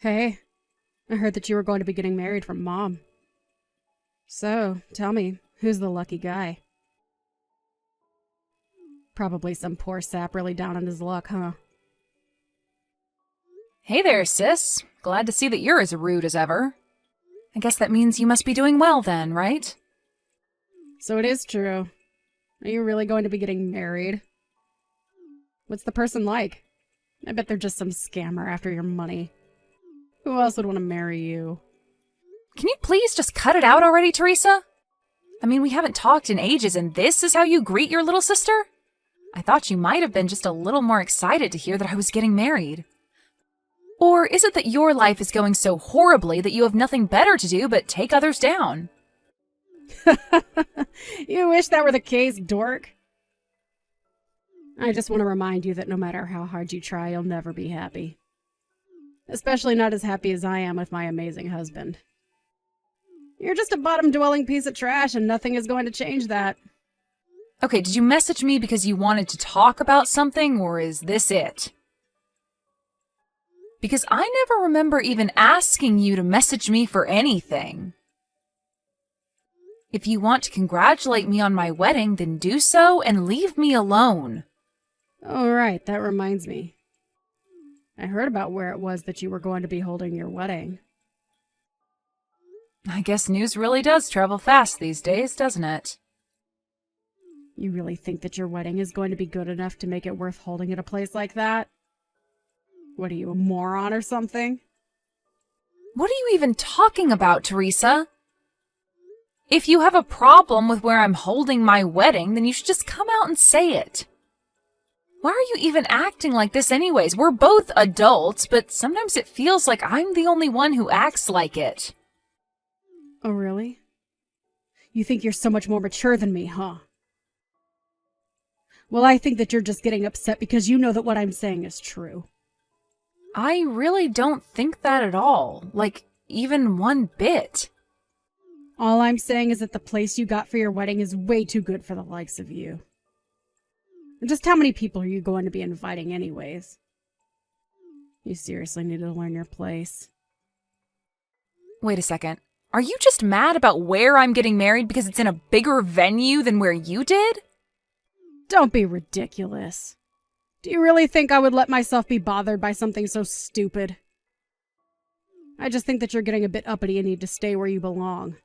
Hey, I heard that you were going to be getting married from Mom. So, tell me, who's the lucky guy? Probably some poor sap really down on his luck, huh? Hey there, sis. Glad to see that you're as rude as ever. I guess that means you must be doing well then, right? So it is true. Are you really going to be getting married? What's the person like? I bet they're just some scammer after your money. Who else would want to marry you? Can you please just cut it out already, Teresa? I mean, we haven't talked in ages, and this is how you greet your little sister? I thought you might have been just a little more excited to hear that I was getting married. Or is it that your life is going so horribly that you have nothing better to do but take others down? You wish that were the case, dork. I just want to remind you that no matter how hard you try, you'll never be happy. Especially not as happy as I am with my amazing husband. You're just a bottom-dwelling piece of trash, and nothing is going to change that. Okay, did you message me because you wanted to talk about something, or is this it? Because I never remember even asking you to message me for anything. If you want to congratulate me on my wedding, then do so and leave me alone. Oh, right, that reminds me. I heard about where it was that you were going to be holding your wedding. I guess news really does travel fast these days, doesn't it? You really think that your wedding is going to be good enough to make it worth holding at a place like that? What are you, a moron or something? What are you even talking about, Teresa? If you have a problem with where I'm holding my wedding, then you should just come out and say it. Why are you even acting like this anyways? We're both adults, but sometimes it feels like I'm the only one who acts like it. Oh, really? You think you're so much more mature than me, huh? Well, I think that you're just getting upset because you know that what I'm saying is true. I really don't think that at all. Like, even one bit. All I'm saying is that the place you got for your wedding is way too good for the likes of you. And just how many people are you going to be inviting anyways? You seriously need to learn your place. Wait a second. Are you just mad about where I'm getting married because it's in a bigger venue than where you did? Don't be ridiculous. Do you really think I would let myself be bothered by something so stupid? I just think that you're getting a bit uppity and need to stay where you belong.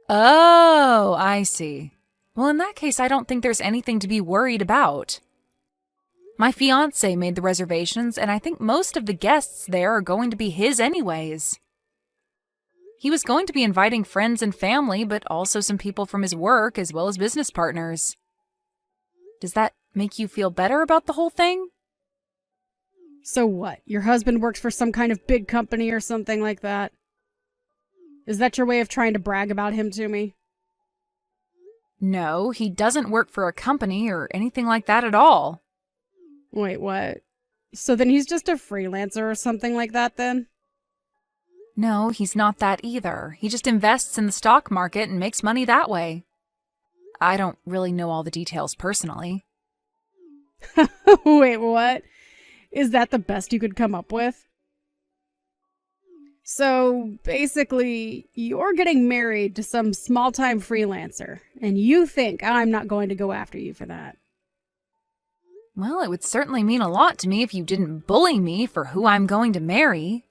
Oh, I see. Well, in that case, I don't think there's anything to be worried about. My fiancé made the reservations, and I think most of the guests there are going to be his anyways. He was going to be inviting friends and family, but also some people from his work as well as business partners. Does that make you feel better about the whole thing? So what? Your husband works for some kind of big company or something like that? Is that your way of trying to brag about him to me? No, he doesn't work for a company or anything like that at all. Wait, what? So then he's just a freelancer or something like that then? No, he's not that either. He just invests in the stock market and makes money that way. I don't really know all the details personally. Wait, what? Is that the best you could come up with? So, basically, you're getting married to some small-time freelancer, and you think I'm not going to go after you for that. Well, it would certainly mean a lot to me if you didn't bully me for who I'm going to marry.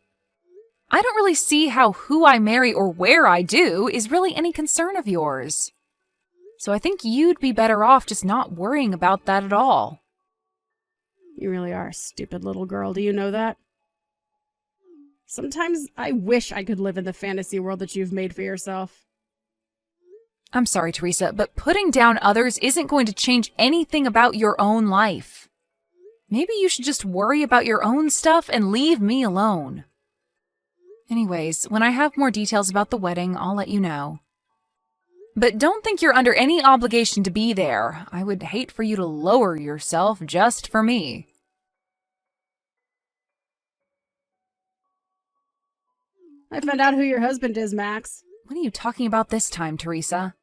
I don't really see how who I marry or where I do is really any concern of yours. So I think you'd be better off just not worrying about that at all. You really are a stupid little girl, do you know that? Sometimes I wish I could live in the fantasy world that you've made for yourself. I'm sorry, Teresa, but putting down others isn't going to change anything about your own life. Maybe you should just worry about your own stuff and leave me alone. Anyways, when I have more details about the wedding, I'll let you know. But don't think you're under any obligation to be there. I would hate for you to lower yourself just for me. I found out who your husband is, Max. What are you talking about this time, Teresa?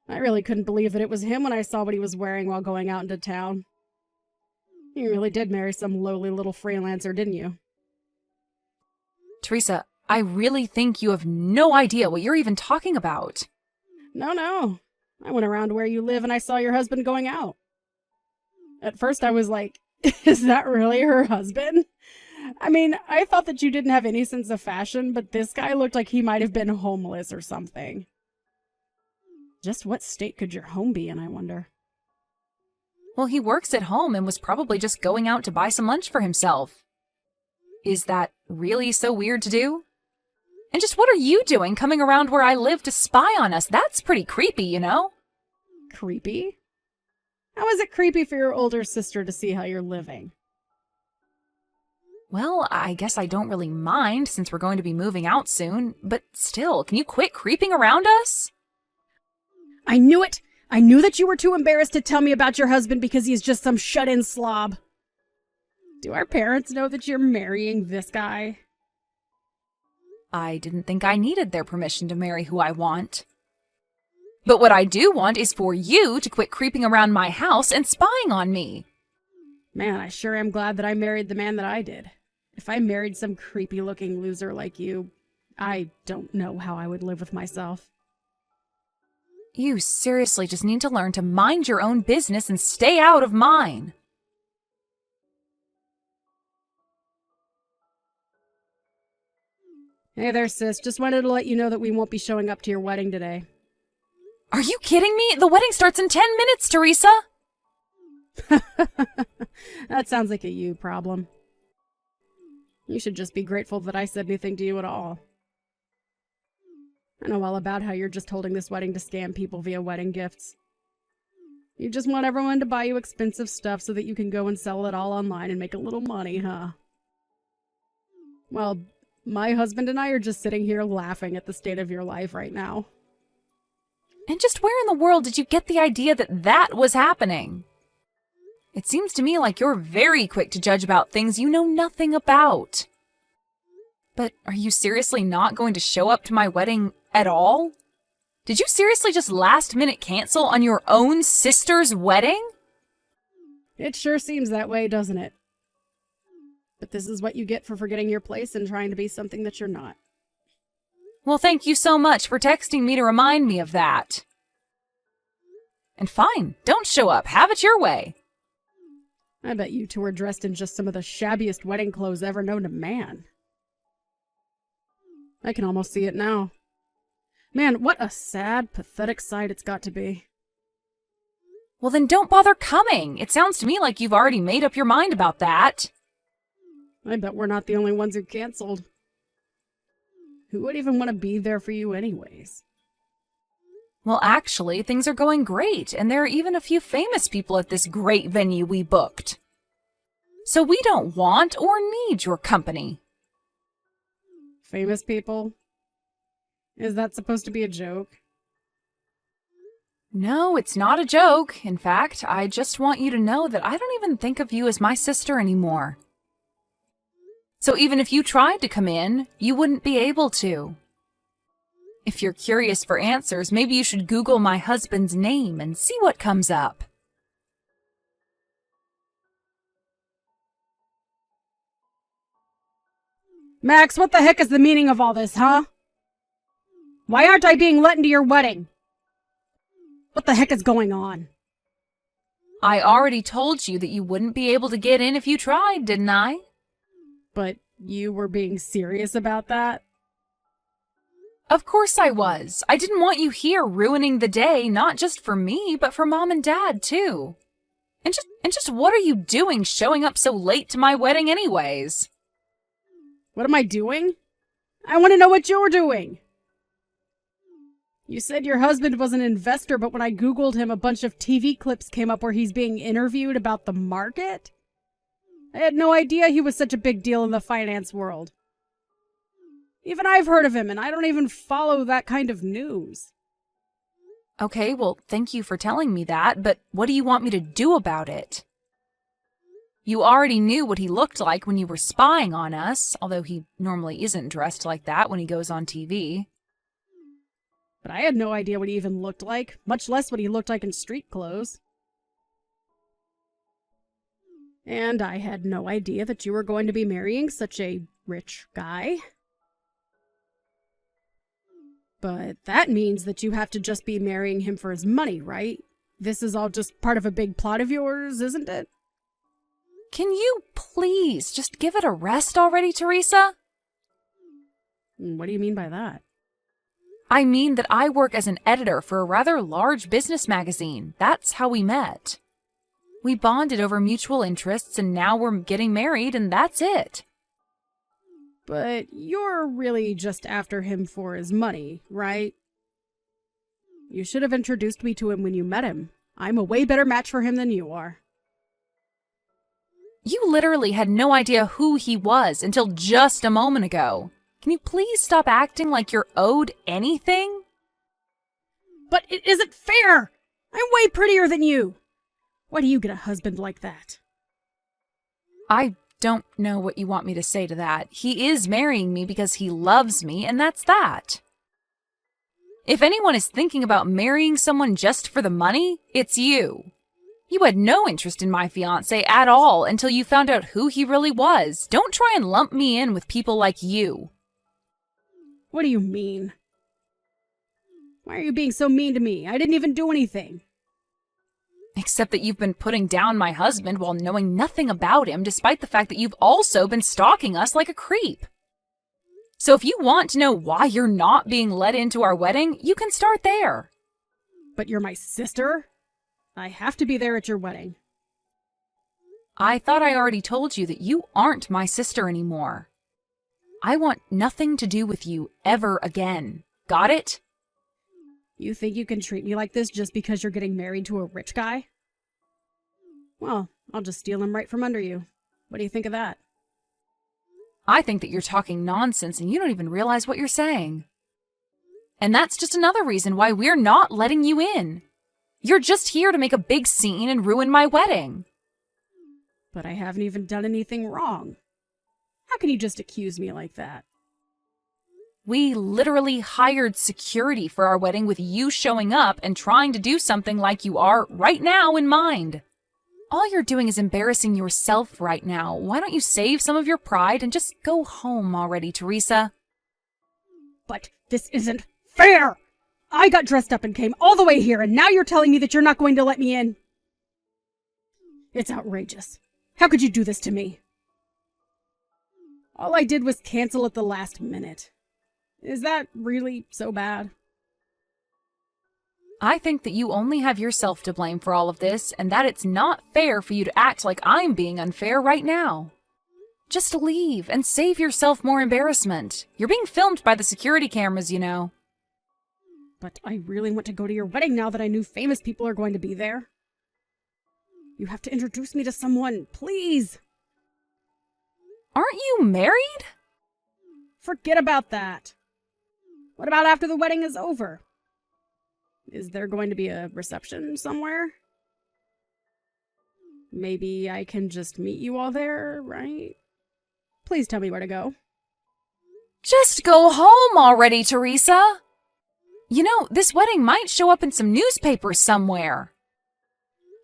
I really couldn't believe that it was him when I saw what he was wearing while going out into town. You really did marry some lowly little freelancer, didn't you? Teresa, I really think you have no idea what you're even talking about. No. I went around where you live and I saw your husband going out. At first I was like, is that really her husband? I mean, I thought that you didn't have any sense of fashion, but this guy looked like he might have been homeless or something. Just what state could your home be in, I wonder? Well, he works at home and was probably just going out to buy some lunch for himself. Is that really so weird to do? And just what are you doing coming around where I live to spy on us? That's pretty creepy, you know? Creepy? How is it creepy for your older sister to see how you're living? Well, I guess I don't really mind since we're going to be moving out soon, but still, can you quit creeping around us? I knew it! I knew that you were too embarrassed to tell me about your husband because he's just some shut-in slob. Do our parents know that you're marrying this guy? I didn't think I needed their permission to marry who I want. But what I do want is for you to quit creeping around my house and spying on me. Man, I sure am glad that I married the man that I did. If I married some creepy-looking loser like you, I don't know how I would live with myself. You seriously just need to learn to mind your own business and stay out of mine. Hey there, sis. Just wanted to let you know that we won't be showing up to your wedding today. Are you kidding me? The wedding starts in 10 minutes, Teresa! That sounds like a you problem. You should just be grateful that I said anything to you at all. I know all about how you're just holding this wedding to scam people via wedding gifts. You just want everyone to buy you expensive stuff so that you can go and sell it all online and make a little money, huh? Well, my husband and I are just sitting here laughing at the state of your life right now. And just where in the world did you get the idea that that was happening? It seems to me like you're very quick to judge about things you know nothing about. But are you seriously not going to show up to my wedding at all? Did you seriously just last minute cancel on your own sister's wedding? It sure seems that way, doesn't it? But this is what you get for forgetting your place and trying to be something that you're not. Well, thank you so much for texting me to remind me of that. And fine, don't show up. Have it your way. I bet you two are dressed in just some of the shabbiest wedding clothes ever known to man. I can almost see it now. Man, what a sad, pathetic sight it's got to be. Well, then don't bother coming. It sounds to me like you've already made up your mind about that. I bet we're not the only ones who canceled. Who would even want to be there for you anyways? Well, actually, things are going great, and there are even a few famous people at this great venue we booked. So we don't want or need your company. Famous people? Is that supposed to be a joke? No, it's not a joke. In fact, I just want you to know that I don't even think of you as my sister anymore. So even if you tried to come in, you wouldn't be able to. If you're curious for answers, maybe you should Google my husband's name and see what comes up. Max, what the heck is the meaning of all this, huh? Why aren't I being let into your wedding? What the heck is going on? I already told you that you wouldn't be able to get in if you tried, didn't I? But you were being serious about that? Of course I was. I didn't want you here ruining the day, not just for me, but for Mom and Dad, too. And just what are you doing showing up so late to my wedding anyways? What am I doing? I want to know what you're doing. You said your husband was an investor, but when I Googled him, a bunch of TV clips came up where he's being interviewed about the market? I had no idea he was such a big deal in the finance world. Even I've heard of him, and I don't even follow that kind of news. Okay, well, thank you for telling me that, but what do you want me to do about it? You already knew what he looked like when you were spying on us, although he normally isn't dressed like that when he goes on TV. But I had no idea what he even looked like, much less what he looked like in street clothes. And I had no idea that you were going to be marrying such a rich guy. But that means that you have to just be marrying him for his money, right? This is all just part of a big plot of yours, isn't it? Can you please just give it a rest already, Teresa? What do you mean by that? I mean that I work as an editor for a rather large business magazine. That's how we met. We bonded over mutual interests, and now we're getting married, and that's it. But you're really just after him for his money, right? You should have introduced me to him when you met him. I'm a way better match for him than you are. You literally had no idea who he was until just a moment ago. Can you please stop acting like you're owed anything? But it isn't fair! I'm way prettier than you! Why do you get a husband like that? I don't know what you want me to say to that. He is marrying me because he loves me, and that's that. If anyone is thinking about marrying someone just for the money, it's you. You had no interest in my fiancé at all until you found out who he really was. Don't try and lump me in with people like you. What do you mean? Why are you being so mean to me? I didn't even do anything. Except that you've been putting down my husband while knowing nothing about him, despite the fact that you've also been stalking us like a creep. So if you want to know why you're not being let into our wedding, you can start there. But you're my sister? I have to be there at your wedding. I thought I already told you that you aren't my sister anymore. I want nothing to do with you ever again. Got it? You think you can treat me like this just because you're getting married to a rich guy? Well, I'll just steal him right from under you. What do you think of that? I think that you're talking nonsense and you don't even realize what you're saying. And that's just another reason why we're not letting you in. You're just here to make a big scene and ruin my wedding. But I haven't even done anything wrong. How can you just accuse me like that? We literally hired security for our wedding with you showing up and trying to do something like you are right now in mind. All you're doing is embarrassing yourself right now. Why don't you save some of your pride and just go home already, Teresa? But this isn't fair! I got dressed up and came all the way here, and now you're telling me that you're not going to let me in? It's outrageous. How could you do this to me? All I did was cancel at the last minute. Is that really so bad? I think that you only have yourself to blame for all of this, and that it's not fair for you to act like I'm being unfair right now. Just leave and save yourself more embarrassment. You're being filmed by the security cameras, you know. But I really want to go to your wedding now that I knew famous people are going to be there. You have to introduce me to someone, please. Aren't you married? Forget about that. What about after the wedding is over? Is there going to be a reception somewhere? Maybe I can just meet you all there, right? Please tell me where to go. Just go home already, Teresa. You know, this wedding might show up in some newspapers somewhere.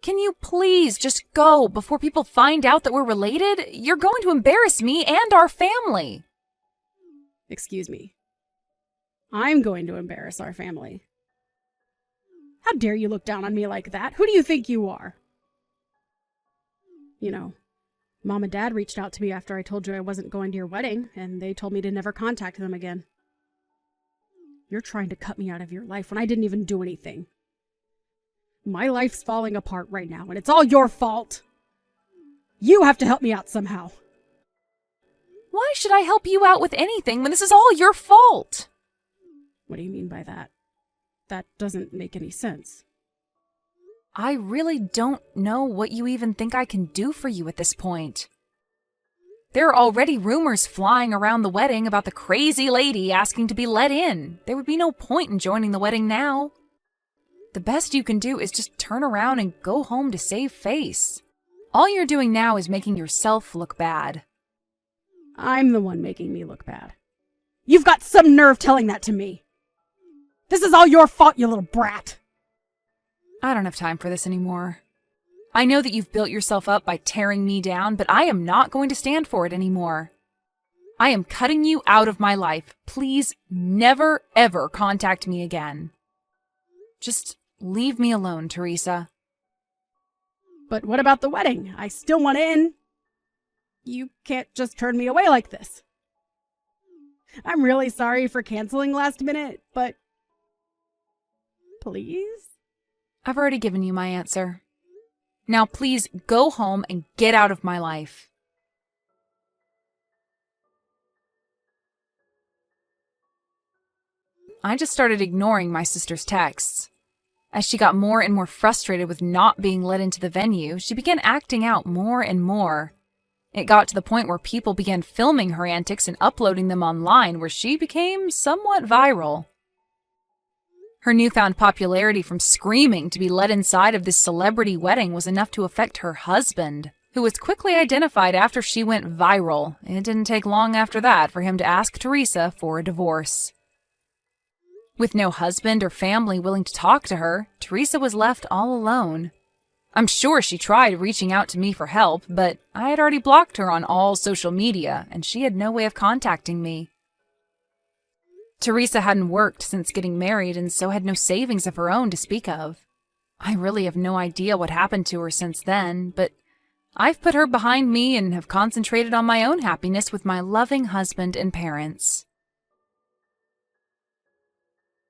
Can you please just go before people find out that we're related? You're going to embarrass me and our family. Excuse me. I'm going to embarrass our family. How dare you look down on me like that? Who do you think you are? You know, Mom and Dad reached out to me after I told you I wasn't going to your wedding, and they told me to never contact them again. You're trying to cut me out of your life when I didn't even do anything. My life's falling apart right now, and it's all your fault. You have to help me out somehow. Why should I help you out with anything when this is all your fault? What do you mean by that? That doesn't make any sense. I really don't know what you even think I can do for you at this point. There are already rumors flying around the wedding about the crazy lady asking to be let in. There would be no point in joining the wedding now. The best you can do is just turn around and go home to save face. All you're doing now is making yourself look bad. I'm the one making me look bad. You've got some nerve telling that to me. This is all your fault, you little brat. I don't have time for this anymore. I know that you've built yourself up by tearing me down, but I am not going to stand for it anymore. I am cutting you out of my life. Please never, ever contact me again. Just leave me alone, Teresa. But what about the wedding? I still want in. You can't just turn me away like this. I'm really sorry for canceling last minute, but please? I've already given you my answer. Now please go home and get out of my life. I just started ignoring my sister's texts. As she got more and more frustrated with not being let into the venue, she began acting out more and more. It got to the point where people began filming her antics and uploading them online, where she became somewhat viral. Her newfound popularity from screaming to be let inside of this celebrity wedding was enough to affect her husband, who was quickly identified after she went viral. It didn't take long after that for him to ask Teresa for a divorce. With no husband or family willing to talk to her, Teresa was left all alone. I'm sure she tried reaching out to me for help, but I had already blocked her on all social media, and she had no way of contacting me. Teresa hadn't worked since getting married and so had no savings of her own to speak of. I really have no idea what happened to her since then, but I've put her behind me and have concentrated on my own happiness with my loving husband and parents.